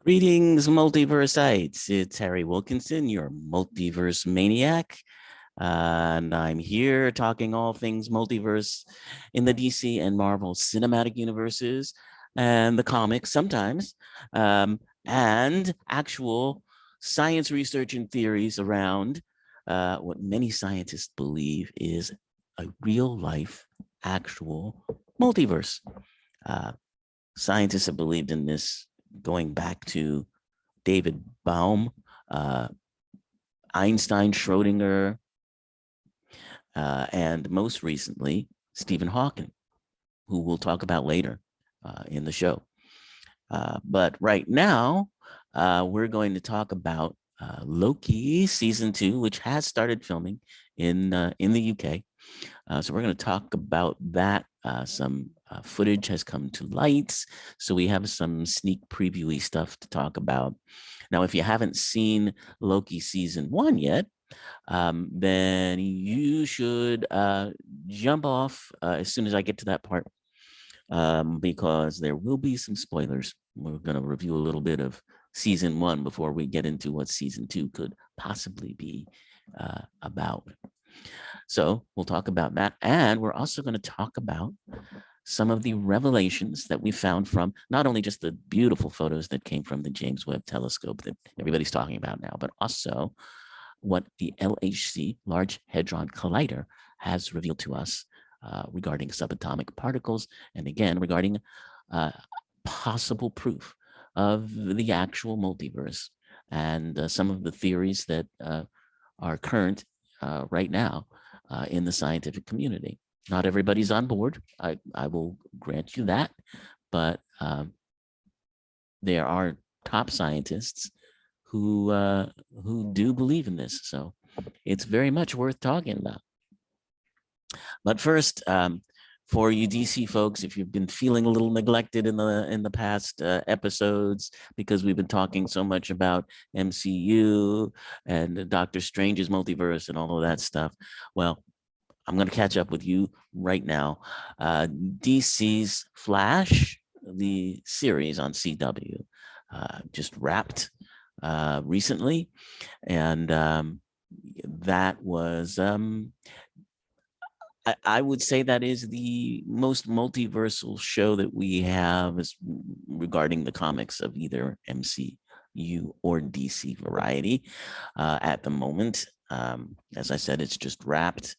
Greetings, multiversites. It's Harry Wilkinson, your multiverse maniac. And I'm here talking all things multiverse in the DC and Marvel cinematic universes and the comics sometimes, and actual science research and theories around what many scientists believe is a real life, actual multiverse. Uh, Scientists have believed in this going back to David Baum, uh, Einstein, Schrodinger, and most recently, Stephen Hawking, who we'll talk about later in the show. But right now, we're going to talk about Loki season 2, which has started filming in the UK. So we're going to talk about that. Some footage has come to light, so we have some sneak previewy stuff to talk about. Now, if you haven't seen Loki season 1 yet, then you should jump off as soon as I get to that part, because there will be some spoilers. We're going to review a little bit of season 1 before we get into what season 2 could possibly be about. So we'll talk about that. And we're also going to talk about some of the revelations that we found from not only just the beautiful photos that came from the James Webb telescope that everybody's talking about now, but also what the LHC, Large Hadron Collider, has revealed to us regarding subatomic particles, and again, regarding possible proof of the actual multiverse and some of the theories that are current right now in the scientific community. Not everybody's on board. I will grant you that, but there are top scientists who do believe in this. So it's very much worth talking about. But first, for you DC folks, if you've been feeling a little neglected in the past episodes because we've been talking so much about MCU and Doctor Strange's multiverse and all of that stuff, well, I'm going to catch up with you right now. DC's Flash, the series on CW, just wrapped recently, and that was I would say that is the most multiversal show that we have as regarding the comics of either MCU or DC variety at the moment. As I said, it's just wrapped.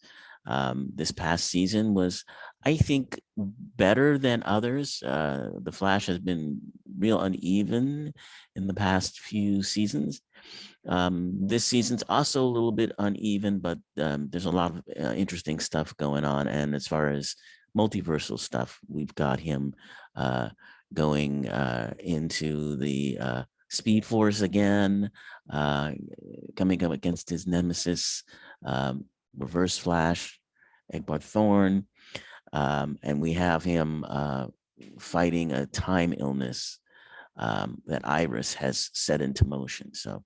This past season was, I think, better than others. The Flash has been real uneven in the past few seasons. This season's also a little bit uneven, but there's a lot of interesting stuff going on. And as far as multiversal stuff, we've got him going into the Speed Force again, coming up against his nemesis, Reverse Flash, Egbert Thorne, and we have him fighting a time illness that Iris has set into motion. So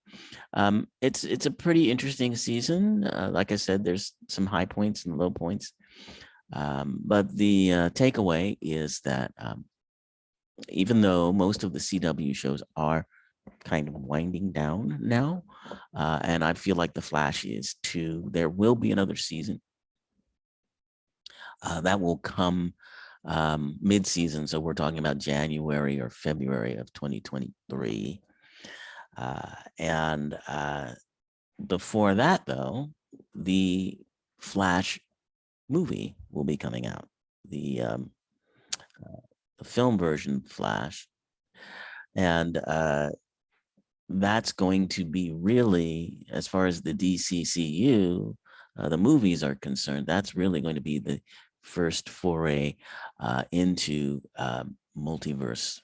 it's a pretty interesting season. Like I said, there's some high points and low points, but the takeaway is that even though most of the CW shows are kind of winding down now, and I feel like the Flash is too, there will be another season that will come mid-season. So we're talking about January or February of 2023. And before that, though, the Flash movie will be coming out. The film version Flash. And that's going to be really, as far as the DCCU, the movies are concerned, that's really going to be the first foray into multiverse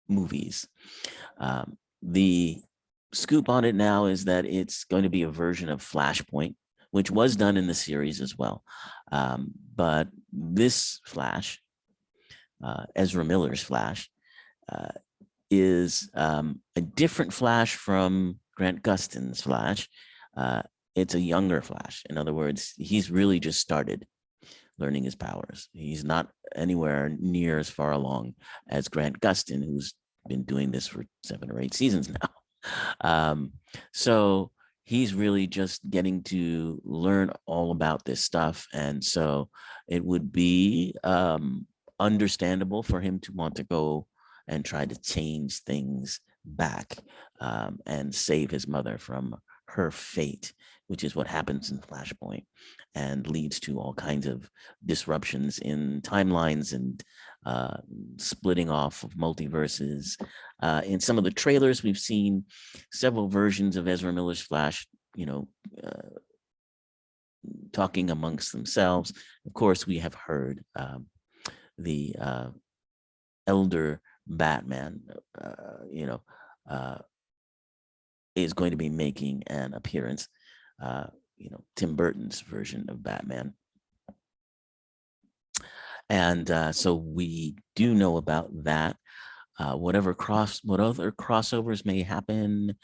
movies. The scoop on it now is that it's going to be a version of Flashpoint, which was done in the series as well. But this Flash, Ezra Miller's Flash, is a different Flash from Grant Gustin's Flash. It's a younger Flash. In other words, he's really just started learning his powers. He's not anywhere near as far along as Grant Gustin, who's been doing this for 7 or 8 seasons now. So he's really just getting to learn all about this stuff. And so it would be understandable for him to want to go and try to change things back, and save his mother from her fate, which is what happens in Flashpoint and leads to all kinds of disruptions in timelines and splitting off of multiverses. In some of the trailers, we've seen several versions of Ezra Miller's Flash, talking amongst themselves. Of course, we have heard the elder Batman, is going to be making an appearance. Tim Burton's version of Batman. And so we do know about that. What other crossovers may happen,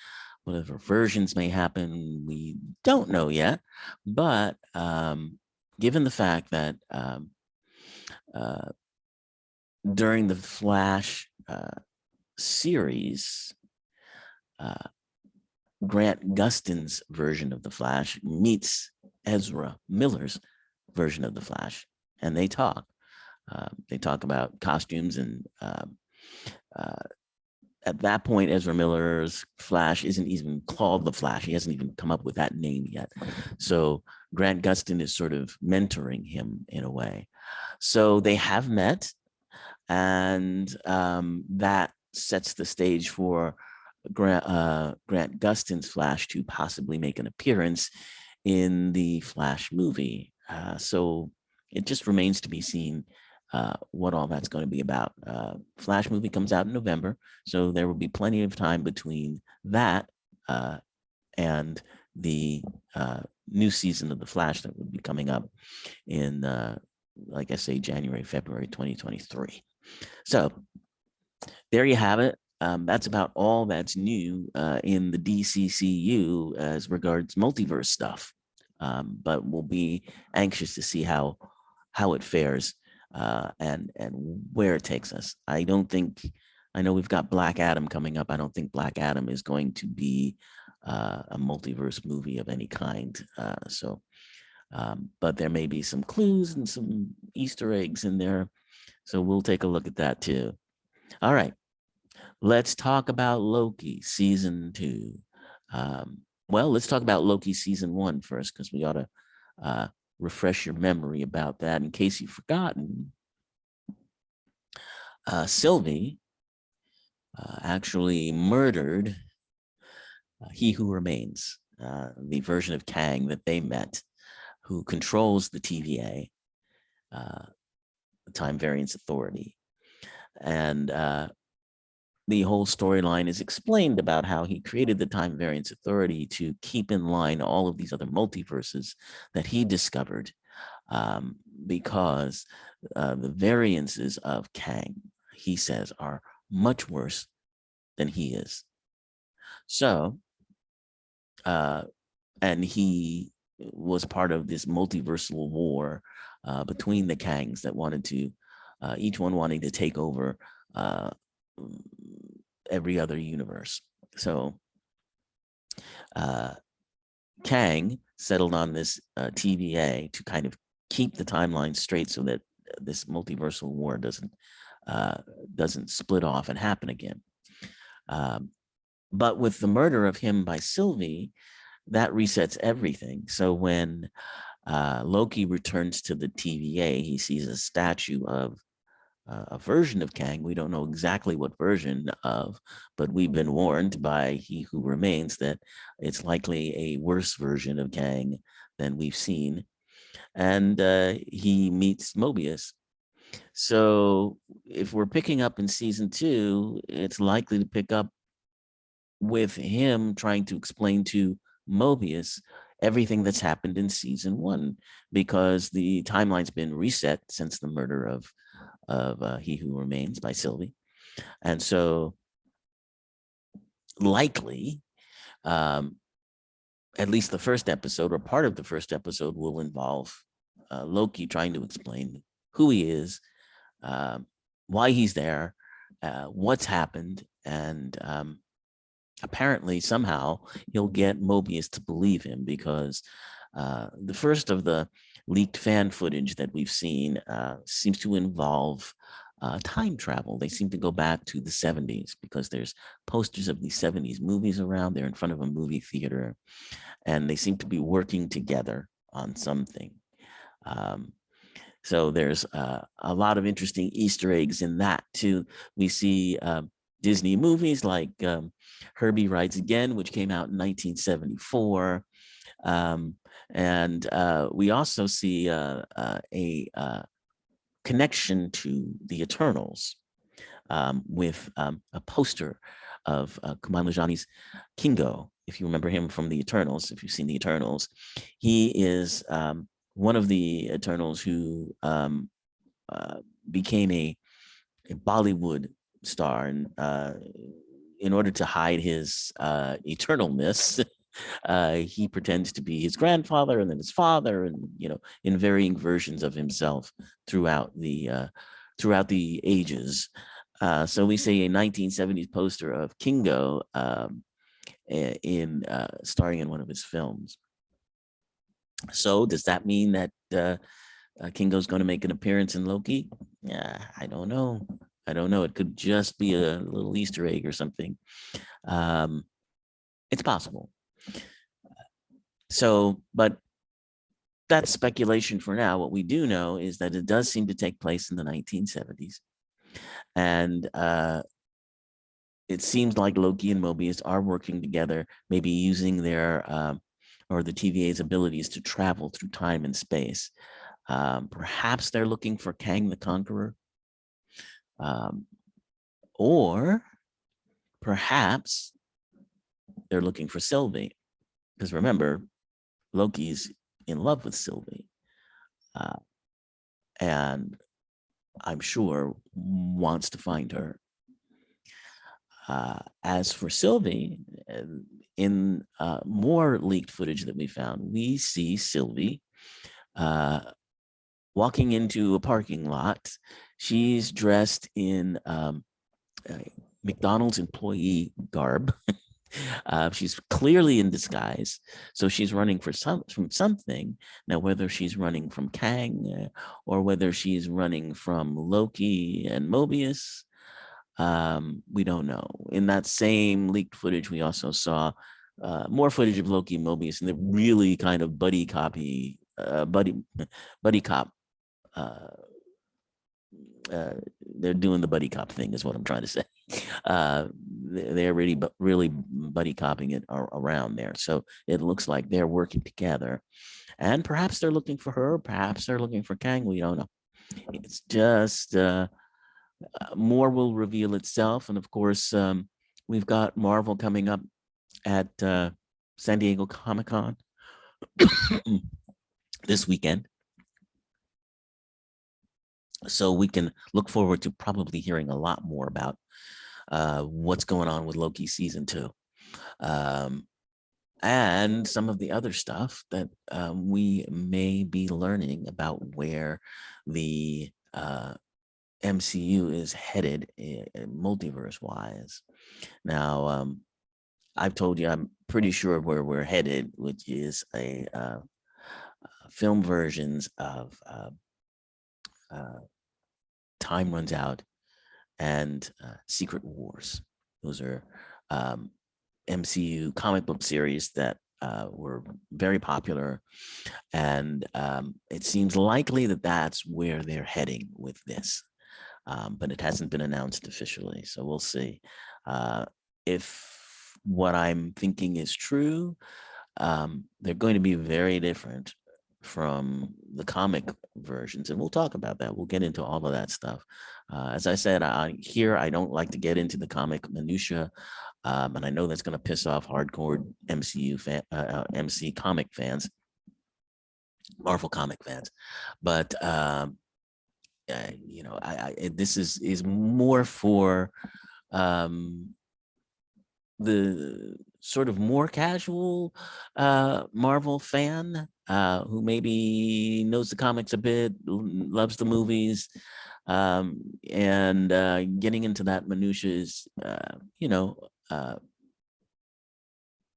whatever versions may happen, we don't know yet. But given the fact that during the Flash series, Grant Gustin's version of the Flash meets Ezra Miller's version of the Flash, and they talk. They talk about costumes, and at that point, Ezra Miller's Flash isn't even called the Flash. He hasn't even come up with that name yet. So Grant Gustin is sort of mentoring him in a way. So they have met, and that sets the stage for Grant Gustin's Flash to possibly make an appearance in the Flash movie. So it just remains to be seen what all that's going to be about. Flash movie comes out in November, so there will be plenty of time between that and the new season of the Flash that will be coming up in, like I say, January, February 2023. So there you have it. That's about all that's new in the DCCU as regards multiverse stuff. But we'll be anxious to see how it fares and where it takes us. I know we've got Black Adam coming up. I don't think Black Adam is going to be a multiverse movie of any kind. But there may be some clues and some Easter eggs in there. So we'll take a look at that too. All right. Let's talk about Loki season 2. Well, let's talk about Loki season 1 first, because we ought to refresh your memory about that in case you've forgotten. Sylvie actually murdered He Who Remains, the version of Kang that they met, who controls the TVA, the Time Variance Authority. And the whole storyline is explained about how he created the Time Variance Authority to keep in line all of these other multiverses that he discovered, because the variances of Kang, he says, are much worse than he is. So, and he was part of this multiversal war between the Kangs that wanted to, each one wanting to take over every other universe. So Kang settled on this TVA to kind of keep the timeline straight so that this multiversal war doesn't split off and happen again. But with the murder of him by Sylvie, that resets everything. So when Loki returns to the TVA, he sees a statue of a version of Kang. We don't know exactly what version of, but we've been warned by He Who Remains that it's likely a worse version of Kang than we've seen. And he meets Mobius. So if we're picking up in season 2, it's likely to pick up with him trying to explain to Mobius everything that's happened in season 1, because the timeline's been reset since the murder of He Who Remains by Sylvie. And so likely, at least the first episode or part of the first episode will involve Loki trying to explain who he is, why he's there, what's happened, and apparently somehow he'll get Mobius to believe him, because the first of the leaked fan footage that we've seen seems to involve time travel. They seem to go back to the 70s, because there's posters of these 70s movies around. They're in front of a movie theater, and they seem to be working together on something. So there's a lot of interesting Easter eggs in that too. We see Disney movies like Herbie Rides Again, which came out in 1974. And we also see a connection to the Eternals with a poster of Kumail Nanjiani's Kingo. If you remember him from the Eternals, if you've seen the Eternals, he is one of the Eternals who became a Bollywood star, and in order to hide his eternalness, he pretends to be his grandfather and then his father, and in varying versions of himself throughout the ages. So we see a 1970s poster of Kingo starring in one of his films. So does that mean that Kingo's going to make an appearance in Loki? Yeah, I don't know. It could just be a little Easter egg or something. It's possible. So, but that's speculation for now. What we do know is that it does seem to take place in the 1970s. And it seems like Loki and Mobius are working together, maybe using their or the TVA's abilities to travel through time and space. Perhaps they're looking for Kang the Conqueror. Or perhaps they're looking for Sylvie. Because remember, Loki's in love with Sylvie. And I'm sure wants to find her. As for Sylvie, in more leaked footage that we found, we see Sylvie walking into a parking lot. She's dressed in McDonald's employee garb. She's clearly in disguise, so she's running from something. Now, whether she's running from Kang or whether she's running from Loki and Mobius, we don't know. In that same leaked footage, we also saw more footage of Loki and Mobius, and they're really kind of buddy cop. They're doing the buddy cop thing, is what I'm trying to say. They're really buddy copping it around there. So it looks like they're working together, and perhaps they're looking for her. Perhaps they're looking for Kang. We don't know. It's just more will reveal itself. And of course, we've got Marvel coming up at San Diego Comic-Con this weekend. So we can look forward to probably hearing a lot more about what's going on with Loki season 2. And some of the other stuff that we may be learning about where the MCU is headed multiverse-wise. Now, I've told you I'm pretty sure where we're headed, which is a film versions of Time Runs Out and Secret Wars. Those are MCU comic book series that were very popular, and it seems likely that that's where they're heading with this, but it hasn't been announced officially, so we'll see. If what I'm thinking is true, they're going to be very different from the comic versions, and we'll talk about that. We'll get into all of that stuff. As I said, I don't like to get into the comic minutia, and I know that's going to piss off hardcore MC comic fans, Marvel comic fans, but this is more for the sort of more casual Marvel fan. who maybe knows the comics a bit, loves the movies, and getting into that minutia is,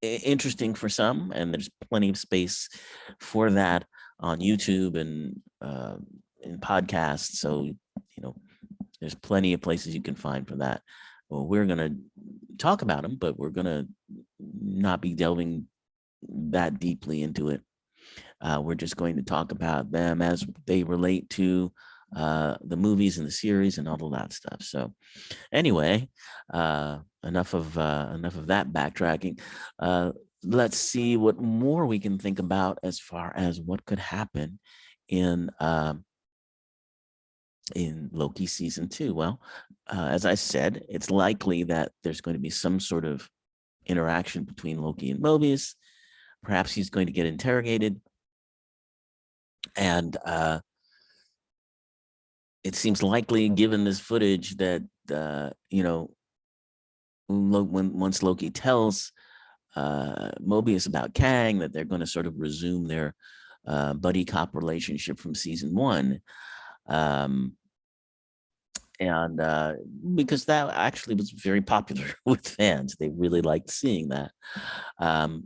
interesting for some, and there's plenty of space for that on YouTube and in podcasts. So, there's plenty of places you can find for that. Well, we're going to talk about them, but we're going to not be delving that deeply into it. We're just going to talk about them as they relate to the movies and the series and all of that stuff. So anyway, enough of that backtracking. Let's see what more we can think about as far as what could happen in Loki season 2. Well, as I said, it's likely that there's going to be some sort of interaction between Loki and Mobius. Perhaps he's going to get interrogated. And it seems likely, given this footage, that, once Loki tells Mobius about Kang, that they're going to sort of resume their buddy cop relationship from season 1. And because that actually was very popular with fans. They really liked seeing that.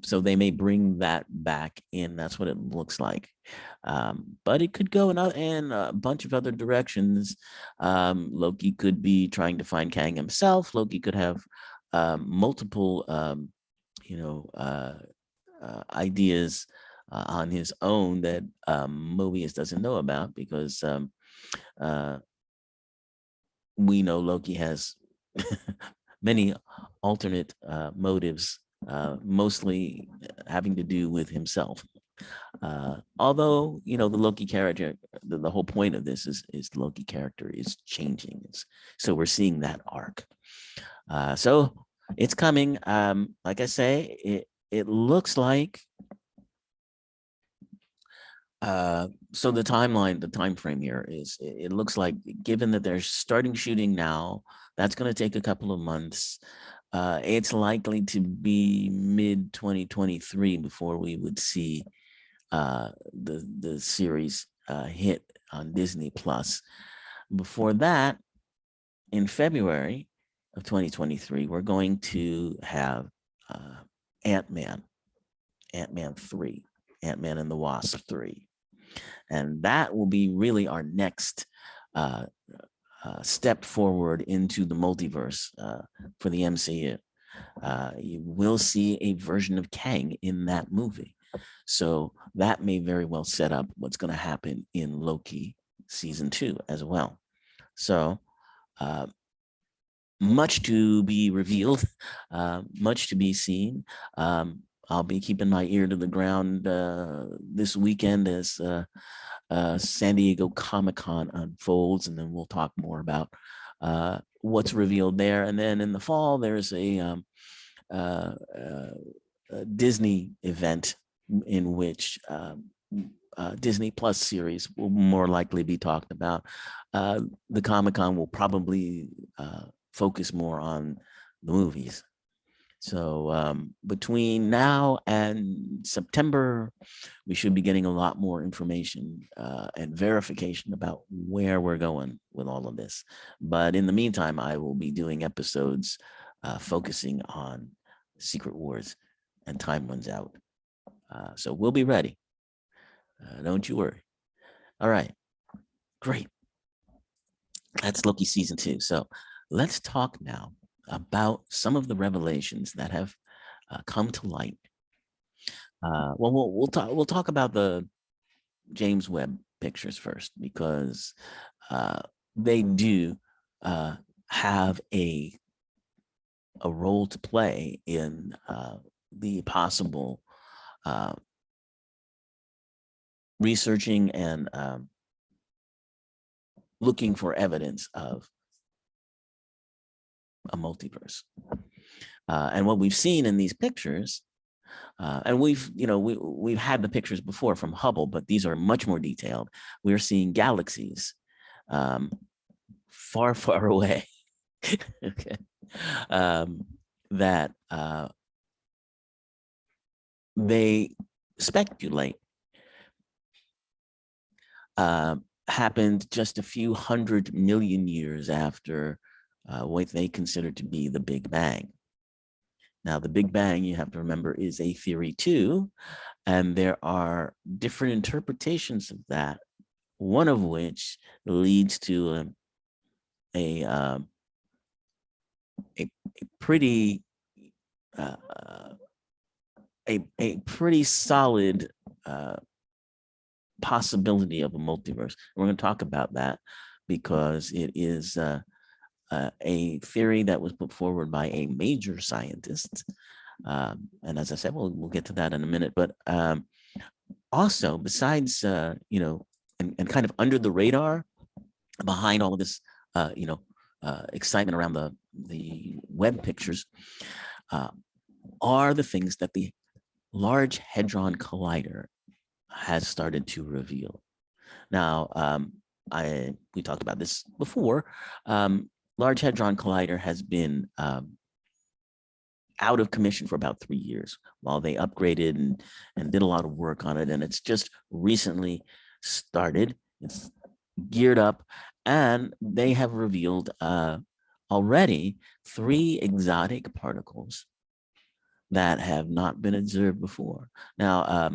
So they may bring that back in. That's what it looks like. But it could go in a bunch of other directions. Loki could be trying to find Kang himself. Loki could have multiple, ideas on his own that Mobius doesn't know about, because we know Loki has many alternate motives, mostly having to do with himself. Although, the Loki character, the whole point of this is the Loki character is changing. So we're seeing that arc. So it's coming. Like I say, it looks like, so the time frame here is, it looks like, given that they're starting shooting now, that's going to take a couple of months. It's likely to be mid 2023 before we would see the series hit on Disney Plus. Before that, in February of 2023, we're going to have Ant-Man 3, Ant-Man and the Wasp 3. And that will be really our next step forward into the multiverse for the MCU. You will see a version of Kang in that movie. So that may very well set up what's going to happen in Loki season 2 as well. So much to be revealed, much to be seen. I'll be keeping my ear to the ground this weekend as San Diego Comic-Con unfolds, and then we'll talk more about what's revealed there. And then in the fall, there's a Disney event in which Disney Plus series will more likely be talked about. The Comic-Con will probably focus more on the movies. So between now and September, we should be getting a lot more information and verification about where we're going with all of this. But in the meantime, I will be doing episodes focusing on Secret Wars and Time Runs Out. So we'll be ready. Don't you worry. All right, great. That's Loki season 2. So let's talk now about some of the revelations that have come to light. Well, we'll talk about the James Webb pictures first, because they do have a role to play in the possible researching and looking for evidence of a multiverse. And what we've seen in these pictures, and we've had the pictures before from Hubble, but these are much more detailed. We're seeing galaxies far, far away. Okay. That they speculate happened just a few 100 million years after what they consider to be the Big Bang. Now, the Big Bang, you have to remember, is a theory too, and there are different interpretations of that, one of which leads to a, a pretty a pretty solid possibility of a multiverse. We're going to talk about that because it is a theory that was put forward by a major scientist. And as I said, we'll get to that in a minute. But also, besides, and kind of under the radar, behind all of this, excitement around the Webb pictures, are the things that the Large Hadron Collider has started to reveal. Now, we talked about this before. Large Hadron Collider has been out of commission for about 3 years while they upgraded and did a lot of work on it. And it's just recently started. It's geared up, and they have revealed already 3 exotic particles that have not been observed before. Now,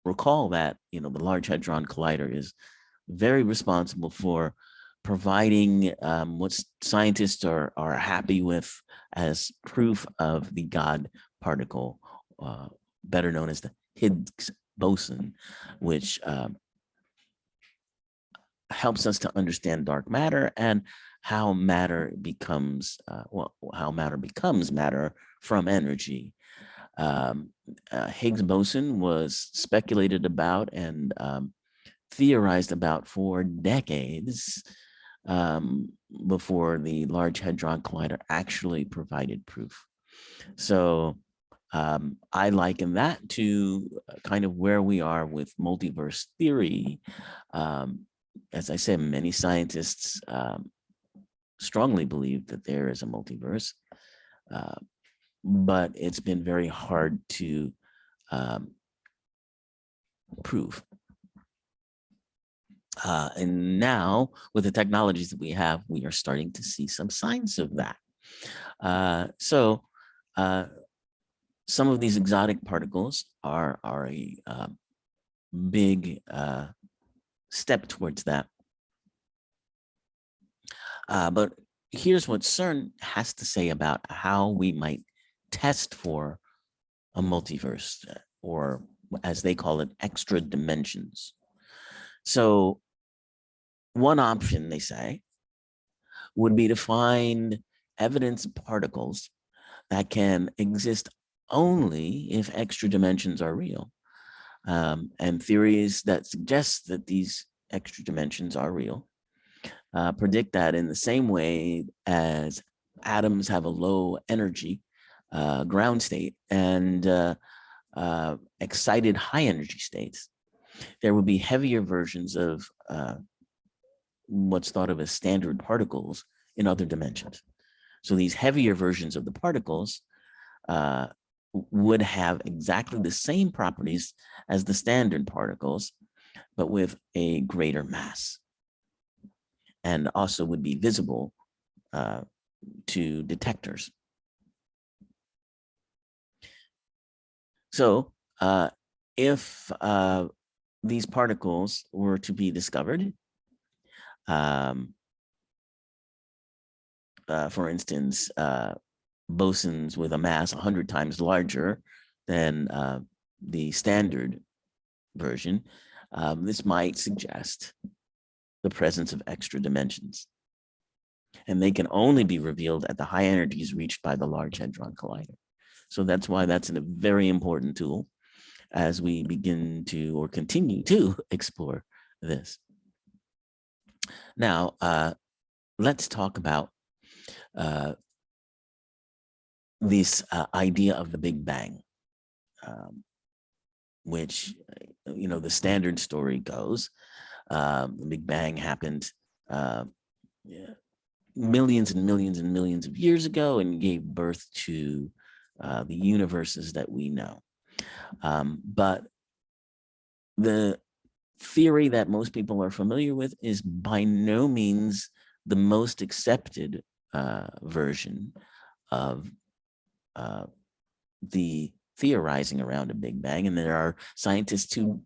recall that, the Large Hadron Collider is very responsible for providing what scientists are happy with as proof of the God particle, better known as the Higgs boson, which helps us to understand dark matter and how matter becomes matter from energy. Higgs boson was speculated about and theorized about for decades before the Large Hadron Collider actually provided proof. So I liken that to kind of where we are with multiverse theory. As I said, many scientists strongly believe that there is a multiverse, but it's been very hard to prove. And now, with the technologies that we have, we are starting to see some signs of that. So some of these exotic particles are a big step towards that. But here's what CERN has to say about how we might test for a multiverse, or as they call it, extra dimensions. So one option, they say, would be to find evidence of particles that can exist only if extra dimensions are real. And theories that suggest that these extra dimensions are real predict that in the same way as atoms have a low energy ground state and excited high energy states, there will be heavier versions of what's thought of as standard particles in other dimensions. So these heavier versions of the particles would have exactly the same properties as the standard particles, but with a greater mass, and also would be visible to detectors. So if these particles were to be discovered, for instance, bosons with a mass 100 times larger than the standard version, this might suggest the presence of extra dimensions. And they can only be revealed at the high energies reached by the Large Hadron Collider. So that's why that's a very important tool as we begin to, or continue to, explore this. Now, let's talk about this idea of the Big Bang, which, the standard story goes, the Big Bang happened millions and millions and millions of years ago and gave birth to the universes that we know. But the theory that most people are familiar with is by no means the most accepted version of the theorizing around a Big Bang. And there are scientists who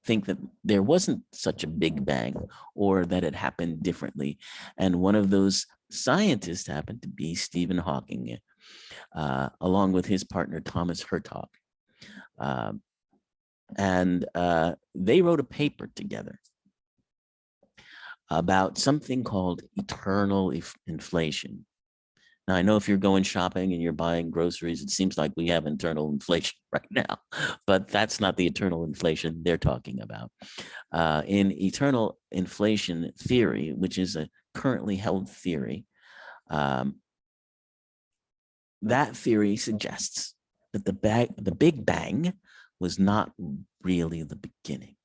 think that there wasn't such a Big Bang or that it happened differently. And one of those scientists happened to be Stephen Hawking, along with his partner, Thomas Hertog. And they wrote a paper together about something called eternal inflation. Now, I know if you're going shopping and you're buying groceries, it seems like we have internal inflation right now, but that's not the eternal inflation they're talking about. In eternal inflation theory, which is a currently held theory, that theory suggests that the Big Bang was not really the beginning.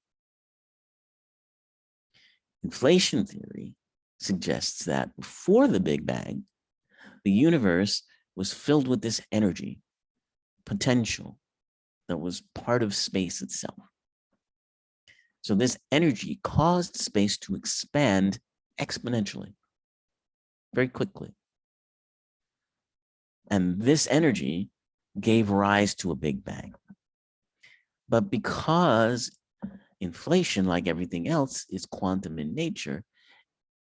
Inflation theory suggests that before the Big Bang, the universe was filled with this energy, potential, that was part of space itself. So this energy caused space to expand exponentially, very quickly. And this energy gave rise to a Big Bang. But because inflation, like everything else, is quantum in nature,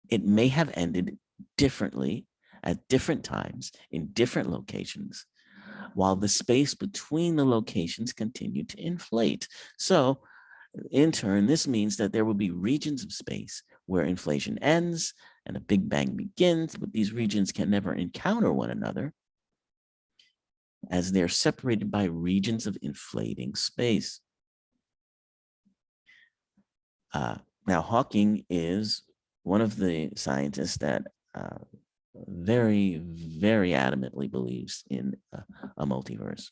it may have ended differently at different times in different locations, while the space between the locations continued to inflate. So in turn, this means that there will be regions of space where inflation ends and a Big Bang begins, but these regions can never encounter one another as they're separated by regions of inflating space. Now, Hawking is one of the scientists that very, very adamantly believes in a multiverse.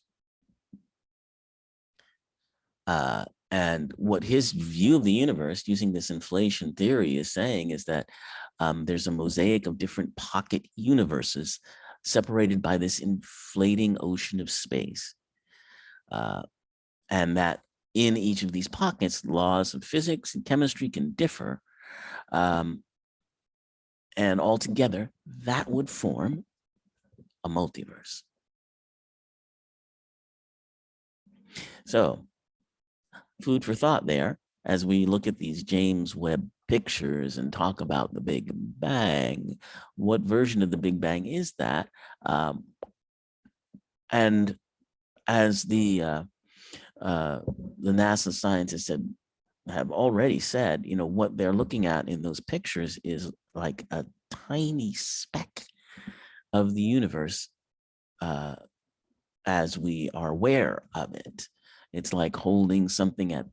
And what his view of the universe using this inflation theory is saying is that there's a mosaic of different pocket universes separated by this inflating ocean of space. And that in each of these pockets, laws of physics and chemistry can differ. And altogether, that would form a multiverse. So, food for thought there as we look at these James Webb pictures and talk about the Big Bang. What version of the Big Bang is that? And as the NASA scientists have already said, you know, what they're looking at in those pictures is like a tiny speck of the universe as we are aware of it. It's like holding something at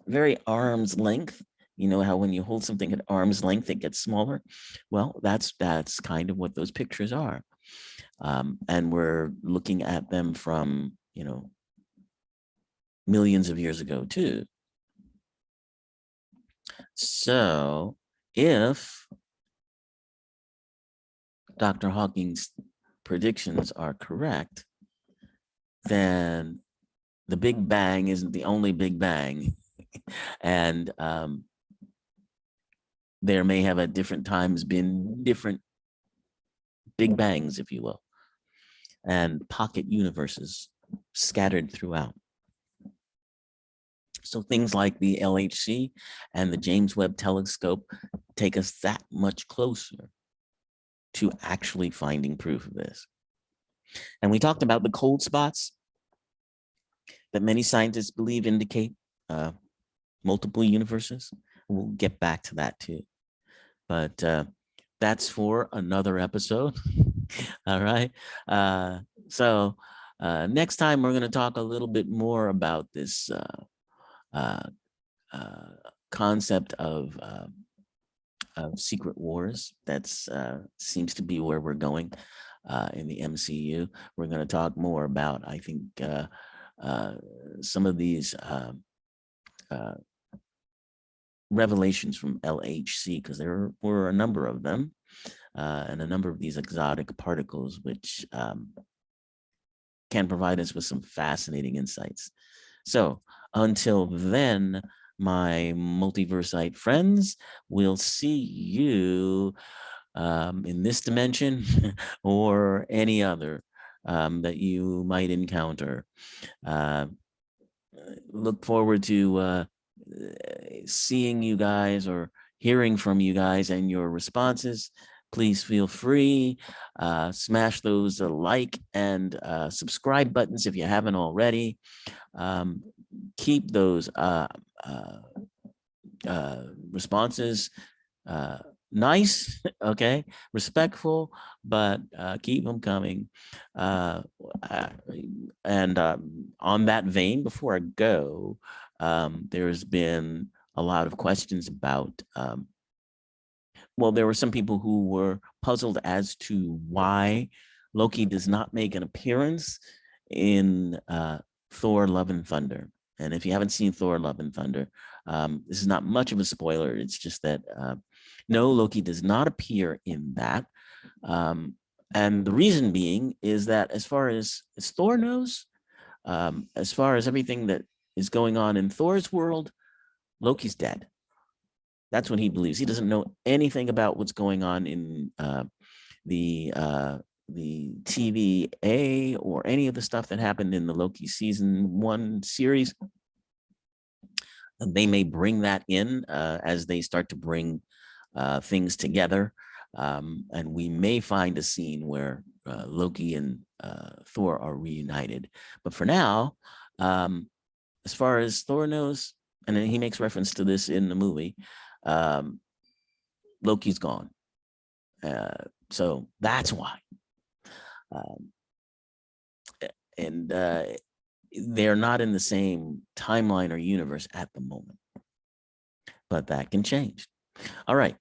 very arm's length. You know how when you hold something at arm's length, it gets smaller? Well, that's kind of what those pictures are. And we're looking at them from, you know, millions of years ago too. So if Dr. Hawking's predictions are correct, then the Big Bang isn't the only Big Bang. And there may have at different times been different Big Bangs, if you will, and pocket universes scattered throughout. So things like the LHC and the James Webb Telescope take us that much closer to actually finding proof of this. And we talked about the cold spots that many scientists believe indicate multiple universes. We'll get back to that too. But that's for another episode. All right. So next time we're going to talk a little bit more about this concept of secret wars. That's seems to be where we're going in the MCU. We're going to talk more about, I think, some of these revelations from LHC, because there were a number of them, and a number of these exotic particles, which can provide us with some fascinating insights. So until then, my multiversite friends. We'll see you in this dimension or any other that you might encounter. Look forward to seeing you guys or hearing from you guys and your responses. Please feel free, smash those like and subscribe buttons if you haven't already. Keep those responses nice, okay, respectful, but keep them coming. And on that vein, before I go, there's been a lot of questions about, well, there were some people who were puzzled as to why Loki does not make an appearance in Thor Love and Thunder. And if you haven't seen Thor Love and Thunder, this is not much of a spoiler. It's just that no, Loki does not appear in that. And the reason being is that as far as Thor knows, as far as everything that is going on in Thor's world, Loki's dead. That's what he believes. He doesn't know anything about what's going on in the TVA or any of the stuff that happened in the Loki season 1 series. They may bring that in as they start to bring things together. And we may find a scene where Loki and Thor are reunited. But for now, as far as Thor knows, and then he makes reference to this in the movie, Loki's gone. So that's why. And they're not in the same timeline or universe at the moment. But that can change. All right.